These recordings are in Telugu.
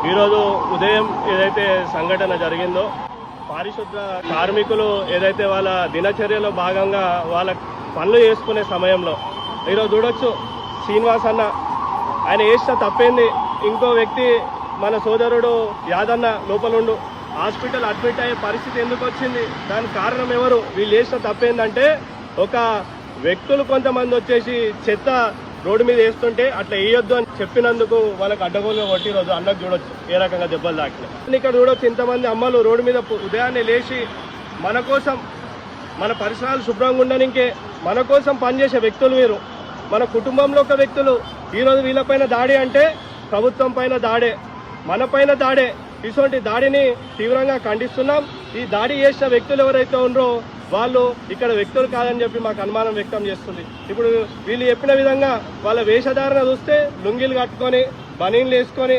ఈరోజు ఉదయం ఏదైతే సంఘటన జరిగిందో పారిశుద్ధ కార్మికులు ఏదైతే వాళ్ళ దినచర్యలో భాగంగా వాళ్ళ పనులు చేసుకునే సమయంలో ఈరోజు చూడొచ్చు శ్రీనివాస్ అన్న ఆయన చేసిన తప్పేంది. ఇంకో వ్యక్తి మన సోదరుడు యాదన్న లోపలుండు హాస్పిటల్ అడ్మిట్ అయ్యే పరిస్థితి ఎందుకు వచ్చింది? దానికి కారణం ఎవరు? వీళ్ళు చేసిన తప్పేందంటే ఒక వ్యక్తులు కొంతమంది వచ్చేసి చెత్త రోడ్డు మీద వేస్తుంటే అట్లా వేయొద్దు అని చెప్పినందుకు వాళ్ళకి అడ్డగోలుగా కొట్టి రోజు అన్నకు చూడొచ్చు ఏ రకంగా దెబ్బలు తాకినాయి. ఇక్కడ చూడొచ్చు ఇంతమంది అమ్మలు రోడ్డు మీద ఉదయాన్నే లేచి మన కోసం మన పరిసరాలు శుభ్రంగా ఉండడానికే మన కోసం పనిచేసే వ్యక్తులు వీరు. మన కుటుంబంలో ఒక వ్యక్తులు ఈరోజు వీళ్ళపైన దాడి అంటే ప్రభుత్వం పైన దాడే, మన పైన దాడే. ఇటువంటి దాడిని తీవ్రంగా ఖండిస్తున్నాం. ఈ దాడి చేసిన వ్యక్తులు ఎవరైతే ఉన్నారో వాళ్ళు ఇక్కడ వ్యక్తులు కాదని చెప్పి మాకు అనుమానం వ్యక్తం చేస్తుంది. ఇప్పుడు వీళ్ళు చెప్పిన విధంగా వాళ్ళ వేషధారణ చూస్తే లుంగీలు కట్టుకొని బనీన్లు వేసుకొని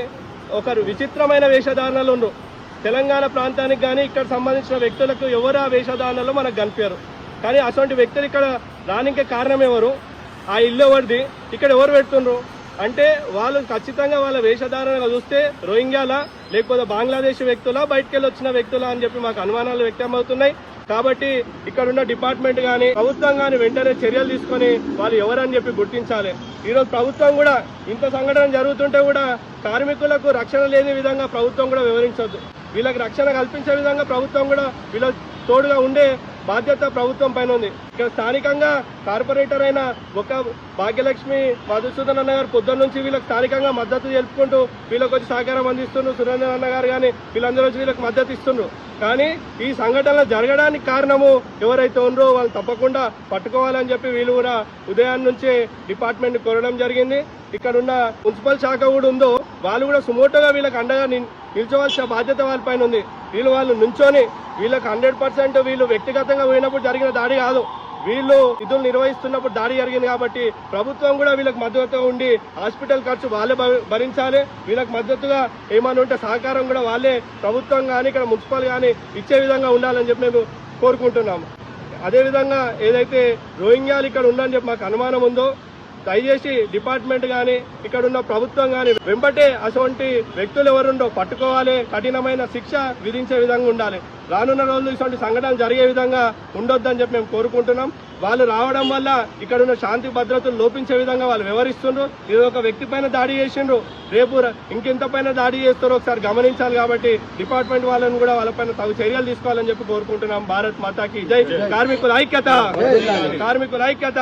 ఒకరు విచిత్రమైన వేషధారణలు ఉండరు. తెలంగాణ ప్రాంతానికి కానీ ఇక్కడ సంబంధించిన వ్యక్తులకు ఎవరు ఆ వేషధారణలో మనకు కనిపించరు. కానీ అటువంటి వ్యక్తులు ఇక్కడ రానికే కారణం ఎవరు? ఆ ఇల్లు ఎవరిది? ఇక్కడ ఎవరు పెడుతుండ్రు అంటే వాళ్ళు ఖచ్చితంగా వాళ్ళ వేషధారణగా చూస్తే రోహింగ్యాలా లేకపోతే బంగ్లాదేశ్ వ్యక్తులా బయటకెళ్ళి వచ్చిన వ్యక్తులా అని చెప్పి మాకు అనుమానాలు వ్యక్తమవుతున్నాయి. కాబట్టి ఇక్కడ ఉన్న డిపార్ట్మెంట్ కానీ ప్రభుత్వం కానీ వెంటనే చర్యలు తీసుకొని వాళ్ళు ఎవరని చెప్పి గుర్తించాలి. ఈరోజు ప్రభుత్వం కూడా ఇంత సంఘటన జరుగుతుంటే కూడా కార్మికులకు రక్షణ లేని విధంగా ప్రభుత్వం కూడా వివరించొద్దు. వీళ్ళకి రక్షణ కల్పించే విధంగా ప్రభుత్వం కూడా వీళ్ళ తోడుగా ఉండే బాధ్యత ప్రభుత్వం పైన ఉంది. ఇక్కడ స్థానికంగా కార్పొరేటర్ అయిన ఒక భాగ్యలక్ష్మి మధుసూదన్ అన్న గారు పొద్దున్న నుంచి వీళ్ళకి స్థానికంగా మద్దతు తెలుపుకుంటూ వీళ్ళకి వచ్చి సహకారం అందిస్తున్నారు. సురేంద్ర అన్న గారు కానీ వీళ్ళందరూ వచ్చి వీళ్ళకి మద్దతు ఇస్తున్నారు. కానీ ఈ సంఘటనలు జరగడానికి కారణము ఎవరైతే ఉన్నారో వాళ్ళు తప్పకుండా పట్టుకోవాలని చెప్పి వీళ్ళు కూడా ఉదయాన్నే నుంచే డిపార్ట్మెంట్ కోరడం జరిగింది. ఇక్కడ ఉన్న మున్సిపల్ శాఖ కూడా ఉందో వాళ్ళు కూడా సుమోటోగా వీళ్ళకి అండగా నిల్చోవాల్సిన బాధ్యత వాళ్ళపైన ఉంది. వాళ్ళు నుంచొని వీళ్ళకి 100% వీళ్ళు వ్యక్తిగతంగా పోయినప్పుడు జరిగిన దాడి కాదు, వీళ్ళు విధులు నిర్వహిస్తున్నప్పుడు దాడి జరిగింది. కాబట్టి ప్రభుత్వం కూడా వీళ్ళకి మద్దతుగా ఉండి హాస్పిటల్ ఖర్చు వాళ్ళే భరించాలి. వీళ్ళకి మద్దతుగా ఏమైనా ఉంటే సహకారం కూడా వాళ్ళే ప్రభుత్వం కానీ ఇక్కడ మున్సిపల్ కానీ ఇచ్చే విధంగా ఉండాలని చెప్పి మేము కోరుకుంటున్నాము. అదేవిధంగా ఏదైతే రోహింగ్యాలు ఇక్కడ ఉందని చెప్పి మాకు అనుమానం ఉందో దయచేసి డిపార్ట్మెంట్ కానీ ఇక్కడ ఉన్న ప్రభుత్వం కానీ వెంబటే అటువంటి వ్యక్తులు ఎవరుండో పట్టుకోవాలి, కఠినమైన శిక్ష విధించే విధంగా ఉండాలి. రానున్న రోజులు ఇటువంటి సంఘటనలు జరిగే విధంగా ఉండొద్దని చెప్పి మేము కోరుకుంటున్నాం. వాళ్ళు రావడం వల్ల ఇక్కడ ఉన్న శాంతి భద్రతలు లోపించే విధంగా వాళ్ళు వ్యవహరిస్తుండ్రు. ఇది ఒక వ్యక్తి పైన దాడి చేసిండ్రు, రేపు ఇంకెంత పైన దాడి చేస్తారో ఒకసారి గమనించాలి. కాబట్టి డిపార్ట్మెంట్ వాళ్ళని కూడా వాళ్ళపైన తగు చర్యలు తీసుకోవాలని చెప్పి కోరుకుంటున్నాం. భారత్ మాతాకి జై. కార్మికుల ఐక్యత, కార్మికుల ఐక్యత.